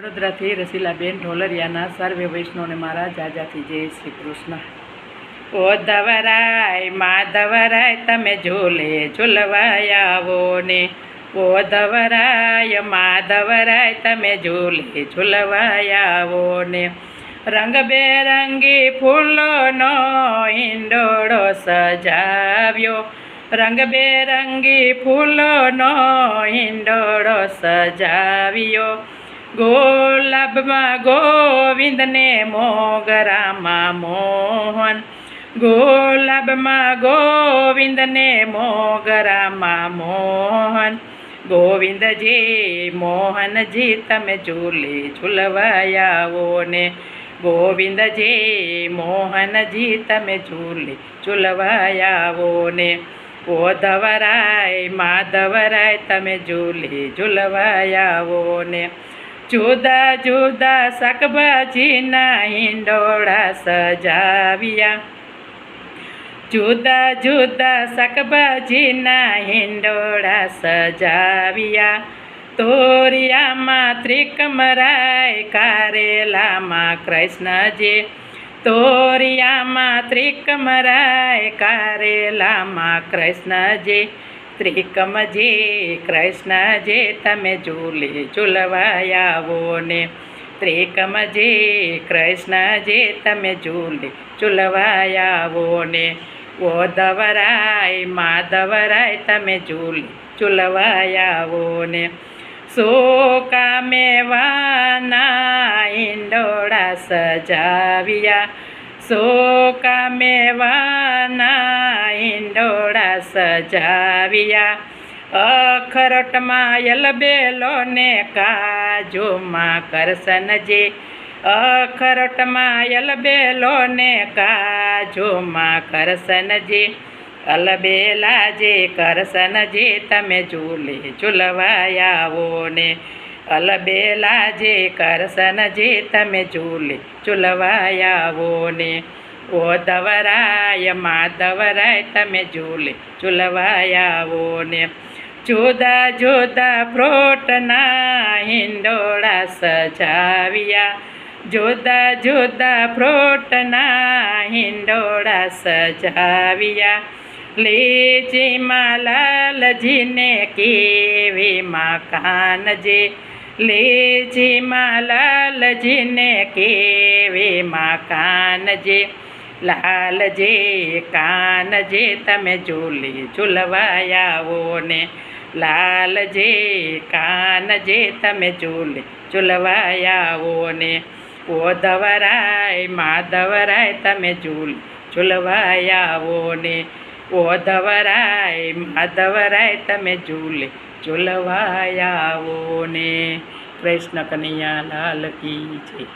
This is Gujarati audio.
વડોદરાથી રસીલાબેન ઢોલરિયાના સર્વે વૈષ્ણવને મારા જાજાથી જય શ્રી કૃષ્ણ. ઓ ધવરાય માધવરાય તમે ઝૂલે ઝૂલવાય આવો ને, ઓ ધવરાય માધવરાય તમે ઝૂલે ઝૂલવાય આવો ને. રંગબેરંગી ફૂલોનો હિંડોળો સજાવ્યો, રંગબેરંગી ફૂલોનો હિંડોળો સજાવ્યો. ગોલાબમાં ગોવિંદને મોગરામાં મોહન, ગોલાબમાં ગોવિંદને મોગરામાં મોહન. ગોવિંદજી મોહનજી તમે ઝૂલે ઝૂલવાય આવો ને, ગોવિંદજી મોહનજી તમે ઝૂલે ઝૂલવાય આવો ને. ઓ ધવરાય માધવરાય તમે ઝૂલે ઝૂલવાય આવો ને. જુદા જુદા શાકભાજીના હિંડોળા સજાવ્યા, જુદા જુદા શાકભાજીના હિંડોળા સજાવ્યા. તોરિયામાં ત્રિકમરાય, કારેલામાં કૃષ્ણજી, તોરિયામાં ત્રિકમરાય, કારેલામાં કૃષ્ણજી. ત્રિકમજી કૃષ્ણજી તમે ઝૂલે ઝૂલવાય આવો ને, ત્રિકમજી કૃષ્ણજી તમે ઝૂલે ઝૂલવાય આવો ને. ઓ ધવરાય માધવરાય તમે ઝૂલે ઝૂલવાય આવો ને. સોકા મેવાના હિંડોળા સજાવ્યા, સોકા મેવાના હિંડોળા સજાવ્યા. અખરોટમાં યલબેલો ને કાજુમાં કરશનજી, અખરોટમાં યલબેલો ને કાજુમાં કરશનજી. અલબેલાજી કરશનજી તમે ઝૂલે ઝૂલવાય આવો ને, અલબેલાજી કરશનજી તમે ઝૂલે ઝૂલવાય આવો ને. ઓ ધવરાય માધવરાય તમે ઝૂલે ઝૂલવાય આવો ને. જુદા જુદા ફ્રૂટના હિંડોળા સજાવ્યા, જુદા જુદા ફ્રૂટના હિંડોળા સજાવ્યા. લીચીમાં લાલજીને, કેવીમાં કાનજી, લીચીમાં લાલજીને, કેવીમાં કાનજી. લાલજી કાનજી તમે ઝૂલે ઝૂલવાય આવો ને, લાલજી કાનજી તમે ઝૂલે ઝૂલવાય આવો ને. ઓ ધવરાય માધવરાય તમે ઝૂલે ઝૂલવાય આવો ને, ઓ ધવરાય માધવરાય તમે ઝૂલે ઝૂલવાય આવો ને. કૃષ્ણ કનૈયા લાલ કી જય.